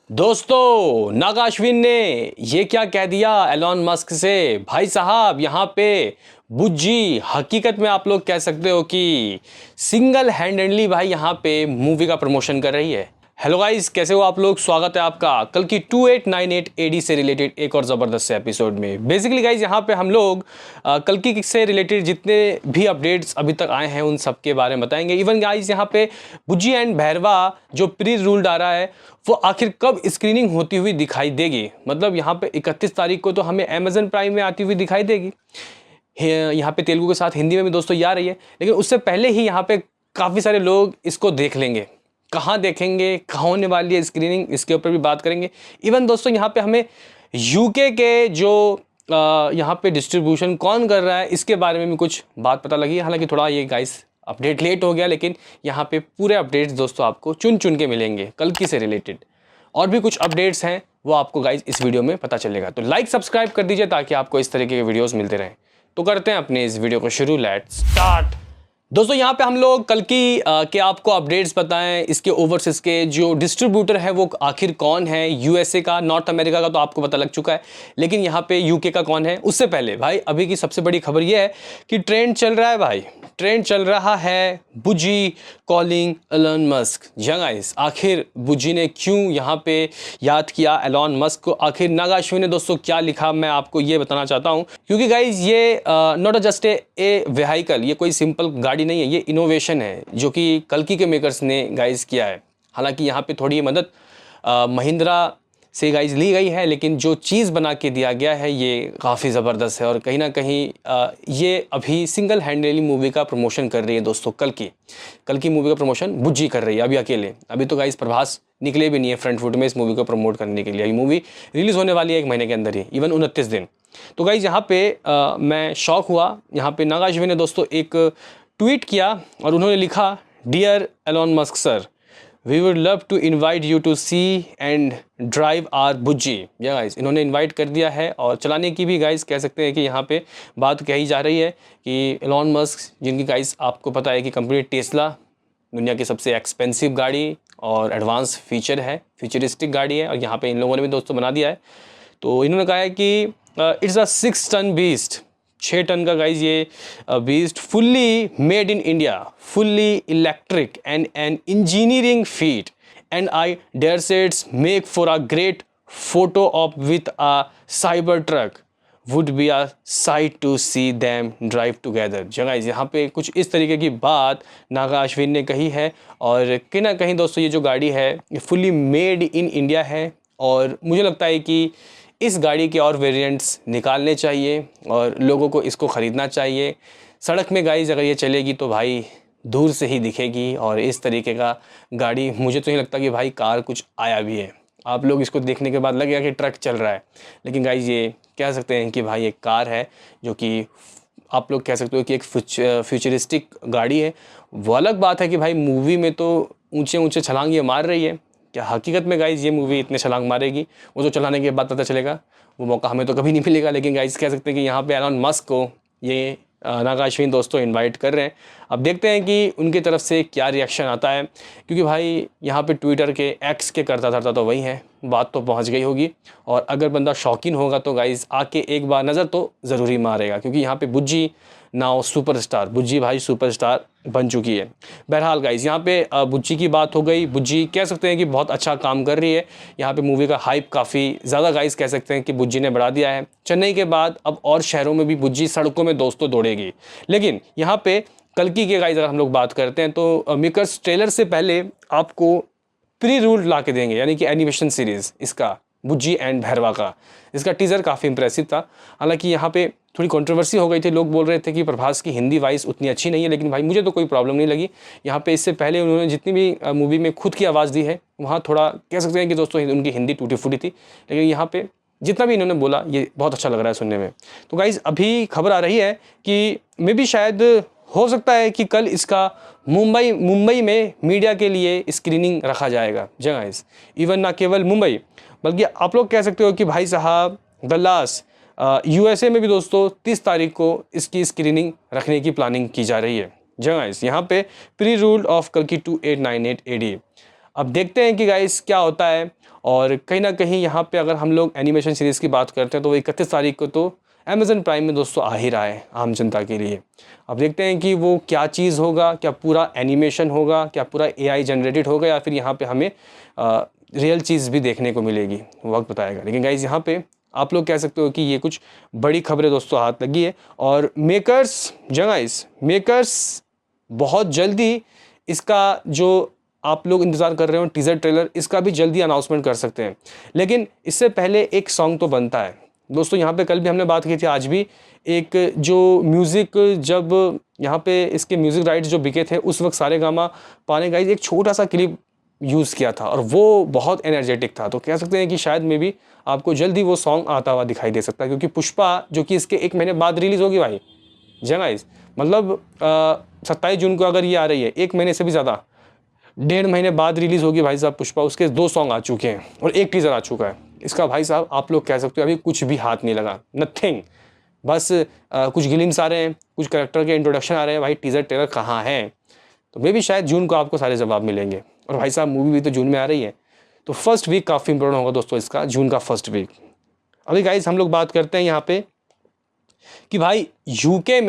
दोस्तों, नागा अश्विन ने ये क्या कह दिया एलॉन मस्क से। भाई साहब, यहाँ पे बुज्जी हकीकत में आप लोग कह सकते हो कि सिंगल हैंडेडली भाई यहाँ पे मूवी का प्रमोशन कर रही है। हेलो गाइस, कैसे हो आप लोग। स्वागत है आपका कल की 2898 एडी से रिलेटेड एक और ज़बरदस्त से एपिसोड में। बेसिकली गाइस, यहाँ पे हम लोग कल की से रिलेटेड जितने भी अपडेट्स अभी तक आए हैं उन सब के बारे में बताएंगे। इवन गाइस, यहाँ पे बुज्जी एंड भैरवा जो प्री रूल्ड आ रहा है वो आखिर कब स्क्रीनिंग होती हुई दिखाई देगी। मतलब यहाँ पे 31 तारीख को तो हमें अमेजन प्राइम में आती हुई दिखाई देगी। यहाँ पे तेलुगु के साथ हिंदी में भी दोस्तों ये आ रही है, लेकिन उससे पहले ही यहाँ पे काफ़ी सारे लोग इसको देख लेंगे। कहाँ देखेंगे, कहाँ होने वाली है स्क्रीनिंग, इसके ऊपर भी बात करेंगे। इवन दोस्तों यहाँ पे हमें यूके के जो यहाँ पे डिस्ट्रीब्यूशन कौन कर रहा है इसके बारे में भी कुछ बात पता लगी। हालांकि थोड़ा ये गाइस अपडेट लेट हो गया, लेकिन यहाँ पे पूरे अपडेट्स दोस्तों आपको चुन चुन के मिलेंगे कल की से रिलेटेड। और भी कुछ अपडेट्स हैं वो आपको गाइस इस वीडियो में पता चलेगा। तो लाइक सब्सक्राइब कर दीजिए ताकि आपको इस तरीके के वीडियोस मिलते रहें। तो करते हैं अपने इस वीडियो को शुरू। Let's start. दोस्तों यहाँ पे हम लोग कल की के आपको अपडेट्स बताएं, इसके ओवरसीज के जो डिस्ट्रीब्यूटर है वो आखिर कौन है। यूएसए का, नॉर्थ अमेरिका का तो आपको पता लग चुका है, लेकिन यहाँ पे यूके का कौन है। उससे पहले भाई अभी की सबसे बड़ी खबर ये है कि ट्रेंड चल रहा है भाई, ट्रेंड चल रहा है Bujji calling Elon Musk. Guys, आखिर बुज्जी ने क्यों यहाँ पे याद किया एलन मस्क को। आखिर नागा अश्विन ने दोस्तों क्या लिखा, मैं आपको ये बताना चाहता हूँ। क्योंकि गाइस ये नॉट जस्ट ए व्हीकल, ये कोई सिंपल गाड़ी नहीं है, ये इनोवेशन है जो कि कल्कि के मेकर्स ने गाइस किया है। हालांकि यहाँ पे थोड़ी मदद महिंद्रा से गाइस ली गई है, लेकिन जो चीज़ बना के दिया गया है ये काफ़ी ज़बरदस्त है। और कहीं ना कहीं ये अभी सिंगल हैंडली मूवी का प्रमोशन कर रही है दोस्तों। कल की मूवी का प्रमोशन बुज्जी कर रही है अभी अकेले। अभी तो गाइस प्रभास निकले भी नहीं है फ्रंट फुट में इस मूवी को प्रमोट करने के लिए। अभी मूवी रिलीज़ होने वाली है 1 महीने के अंदर ही, इवन 29 दिन। तो गाइस यहाँ पे मैं शॉक हुआ। यहाँ पे नागा अश्विन ने दोस्तों एक ट्वीट किया और उन्होंने लिखा, dear Elon Musk sir, we would love to invite you to see and drive our Bujji. या गाइस, इन्होंने इन्वाइट कर दिया है और चलाने की भी गाइस कह सकते हैं कि यहाँ पे बात कही जा रही है कि एलॉन मस्क, जिनकी गाइस आपको पता है कि कंपनी टेस्ला दुनिया की सबसे एक्सपेंसिव गाड़ी और एडवांस फीचर है, फ्यूचरिस्टिक गाड़ी है, और यहाँ पे इन लोगों ने भी दोस्तों बना दिया है। तो इन्होंने कहा है कि it's a 6 ton beast, 6 ton का गाइज ये beast, fully made in India, fully electric and an engineering feat, and I dare say it's make for a great photo of with a Cybertruck, would be a sight to see them drive together. Guys यहाँ पे कुछ इस तरीके की बात नागा अश्विन ने कही है। और कहीं ना कहीं दोस्तों ये जो गाड़ी है ये फुल्ली मेड इन इंडिया है, और मुझे लगता है कि इस गाड़ी के और वेरिएंट्स निकालने चाहिए और लोगों को इसको ख़रीदना चाहिए। सड़क में गाइस अगर ये चलेगी तो भाई दूर से ही दिखेगी, और इस तरीके का गाड़ी मुझे तो नहीं लगता कि भाई कार कुछ आया भी है। आप लोग इसको देखने के बाद लगेगा कि ट्रक चल रहा है, लेकिन गाइस ये कह सकते हैं कि भाई एक कार है जो कि आप लोग कह सकते हो कि एक फ्यूचरिस्टिक गाड़ी है। वो अलग बात है कि भाई मूवी में तो ऊंचे ऊंचे छलांग ये मार रही है, क्या हकीकत में गाइस ये मूवी इतने छलांग मारेगी वो तो चलाने के बाद पता चलेगा। वो मौका हमें तो कभी नहीं मिलेगा। लेकिन गाइस कह सकते हैं कि यहाँ पे एलॉन मस्क को ये नागा अश्विन दोस्तों इनवाइट कर रहे हैं। अब देखते हैं कि उनकी तरफ से क्या रिएक्शन आता है, क्योंकि भाई यहाँ पे ट्विटर के एक्स के करता धरता तो वही है, बात तो पहुँच गई होगी। और अगर बंदा शौकीन होगा तो गाइस आके एक बार नज़र तो ज़रूरी मारेगा, क्योंकि यहाँ पे बुज्जी नाउ सुपरस्टार, बुज्जी भाई सुपरस्टार बन चुकी है। बहरहाल गाइस यहाँ पे बुज्जी की बात हो गई। बुज्जी कह सकते हैं कि बहुत अच्छा काम कर रही है। यहाँ पे मूवी का हाइप काफ़ी ज़्यादा गाइस कह सकते हैं कि बुज्जी ने बढ़ा दिया है। चेन्नई के बाद अब और शहरों में भी बुज्जी सड़कों में दोस्तों दौड़ेगी। लेकिन यहाँ पे कल्कि के गाइस अगर हम लोग बात करते हैं तो मेकर्स ट्रेलर से पहले आपको प्री रूल ला के देंगे, यानी कि एनिमेशन सीरीज़ इसका बुज्जी एंड भैरवा का। इसका टीज़र काफ़ी इंप्रेसिव था। हालांकि यहाँ पे थोड़ी कंट्रोवर्सी हो गई थी, लोग बोल रहे थे कि प्रभास की हिंदी वॉइस उतनी अच्छी नहीं है, लेकिन भाई मुझे तो कोई प्रॉब्लम नहीं लगी। यहाँ पे इससे पहले उन्होंने जितनी भी मूवी में खुद की आवाज़ दी है वहाँ थोड़ा कह सकते हैं कि दोस्तों उनकी हिंदी टूटी फूटी थी, लेकिन यहाँ पे जितना भी इन्होंने बोला ये बहुत अच्छा लग रहा है सुनने में। तो गाइज़ अभी खबर आ रही है कि मे भी शायद हो सकता है कि कल इसका मुंबई में मीडिया के लिए स्क्रीनिंग रखा जाएगा। गाइज़ इवन ना केवल मुंबई, बल्कि आप लोग कह सकते हो कि भाई साहब दल्लास यूएसए में भी दोस्तों 30 तारीख को इसकी स्क्रीनिंग रखने की प्लानिंग की जा रही है। गाइस यहाँ पे प्री रूल्ड ऑफ कल की 2898 एडी। अब देखते हैं कि गाइस क्या होता है। और कहीं ना कहीं यहाँ पे अगर हम लोग एनिमेशन सीरीज़ की बात करते हैं तो वो 31 तारीख को तो अमेज़न प्राइम में दोस्तों आ ही रहा है आम जनता के लिए। अब देखते हैं कि वो क्या चीज़ होगा, क्या पूरा एनिमेशन होगा, क्या पूरा AI जनरेटेड होगा, या फिर यहाँ पे हमें रियल चीज़ भी देखने को मिलेगी, वक्त बताएगा। लेकिन गाइज़ यहाँ पे आप लोग कह सकते हो कि ये कुछ बड़ी खबरें दोस्तों हाथ लगी है, और मेकर्स बहुत जल्दी इसका जो आप लोग इंतज़ार कर रहे हो टीज़र ट्रेलर, इसका भी जल्दी अनाउंसमेंट कर सकते हैं। लेकिन इससे पहले एक सॉन्ग तो बनता है दोस्तों। यहाँ पे कल भी हमने बात की थी, आज भी एक जो म्यूज़िक, जब यहाँ पे इसके म्यूज़िक राइट्स जो बिके थे उस वक्त सारेगामा पाने गाइस एक छोटा सा क्लिप यूज़ किया था और वो बहुत एनर्जेटिक था। तो कह सकते हैं कि शायद मे भी आपको जल्दी वो सॉन्ग आता हुआ दिखाई दे सकता है, क्योंकि पुष्पा जो कि इसके 1 महीने बाद रिलीज़ होगी भाई गाइस, मतलब 27 जून को अगर ये आ रही है, 1 महीने से भी ज़्यादा, 1.5 महीने बाद रिलीज़ होगी भाई साहब पुष्पा। उसके 2 सॉन्ग आ चुके हैं और 1 टीज़र आ चुका है। इसका भाई साहब आप लोग कह सकते हो अभी कुछ भी हाथ नहीं लगा, नथिंग। बस कुछ ग्लिम्स आ रहे हैं, कुछ कैरेक्टर के इंट्रोडक्शन आ रहे हैं, भाई टीज़र ट्रेलर कहाँ है? तो मे भी शायद जून को आपको सारे जवाब मिलेंगे। और भाई साहब मूवी भी तो जून में आ रही है, तो फर्स्ट वीक काफ़ी इंपॉर्टेंट होगा दोस्तों इसका, जून का फर्स्ट वीक। अभी गाइस हम लोग बात करते हैं यहाँ पे कि भाई यूके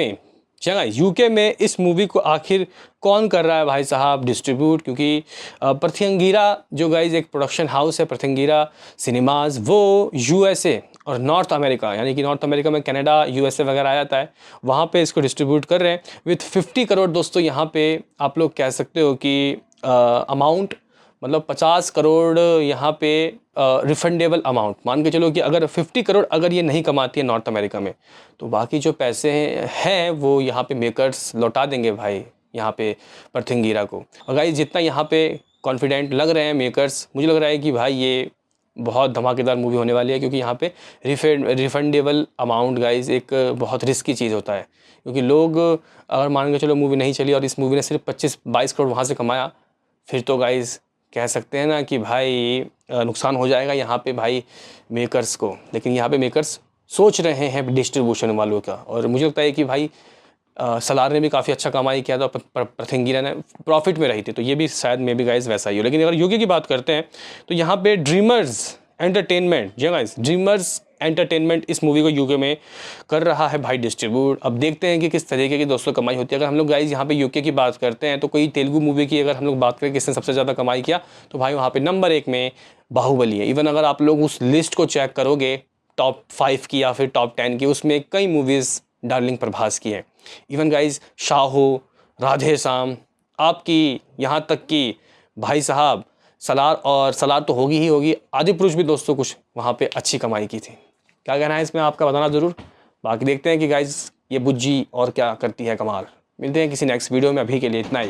में इस मूवी को आखिर कौन कर रहा है भाई साहब डिस्ट्रीब्यूट, क्योंकि प्रथंगिरा जो गाइस एक प्रोडक्शन हाउस है, प्रथंगिरा सिनेमाज, वो USA और नॉर्थ अमेरिका, यानी कि नॉर्थ अमेरिका में कनाडा, USA वगैरह आ जाता है, वहाँ पे इसको डिस्ट्रीब्यूट कर रहे हैं विथ 50 करोड़ दोस्तों। यहाँ पे आप लोग कह सकते हो कि अमाउंट, मतलब 50 करोड़ यहाँ पे रिफंडेबल अमाउंट। मान के चलो कि अगर 50 करोड़ अगर ये नहीं कमाती है नॉर्थ अमेरिका में, तो बाकी जो पैसे हैं वो यहाँ पे मेकर्स लौटा देंगे भाई यहाँ पे प्रथंगिरा को। और गाइस जितना यहाँ पे कॉन्फिडेंट लग रहे हैं मेकर्स, मुझे लग रहा है कि भाई ये बहुत धमाकेदार मूवी होने वाली है, क्योंकि यहाँ पे रिफंडेबल अमाउंट गाइस एक बहुत रिस्की चीज़ होता है। क्योंकि लोग अगर मान के चलो मूवी नहीं चली और इस मूवी ने सिर्फ 25-22 करोड़ वहाँ से कमाया, फिर तो गाइस कह सकते हैं ना कि भाई नुकसान हो जाएगा यहाँ पे भाई मेकर्स को। लेकिन यहाँ पे मेकर्स सोच रहे हैं डिस्ट्रीब्यूशन वालों का, और मुझे लगता है कि भाई सलार ने भी काफ़ी अच्छा कमाई किया था, प्रथंगिरा ने प्रॉफिट में रही थी, तो ये भी शायद मे बी गाइस वैसा ही हो। लेकिन अगर यूके की बात करते हैं तो यहाँ पे ड्रीमर्स एंटरटेनमेंट इस मूवी को यूके में कर रहा है भाई डिस्ट्रीब्यूट। अब देखते हैं कि किस तरीके की दोस्तों कमाई होती है। अगर हम लोग गाइस यहाँ पे यूके की बात करते हैं तो कोई तेलुगु मूवी की अगर हम लोग बात करें किसने सबसे ज़्यादा कमाई किया, तो भाई वहाँ पे नंबर 1 में बाहुबली है। इवन अगर आप लोग उस लिस्ट को चेक करोगे टॉप 5 की या फिर टॉप 10 की, उसमें कई मूवीज़ डार्लिंग प्रभास की है। इवन गाइज शाहो, राधे श्याम, आपकी यहाँ तक कि भाई साहब सलार तो होगी ही होगी, आदिपुरुष भी दोस्तों कुछ वहाँ पे अच्छी कमाई की थी। क्या कहना है इसमें आपका, बताना ज़रूर। बाकी देखते हैं कि गाइज ये बुज्जी और क्या करती है कमाल। मिलते हैं किसी नेक्स्ट वीडियो में, अभी के लिए इतना ही।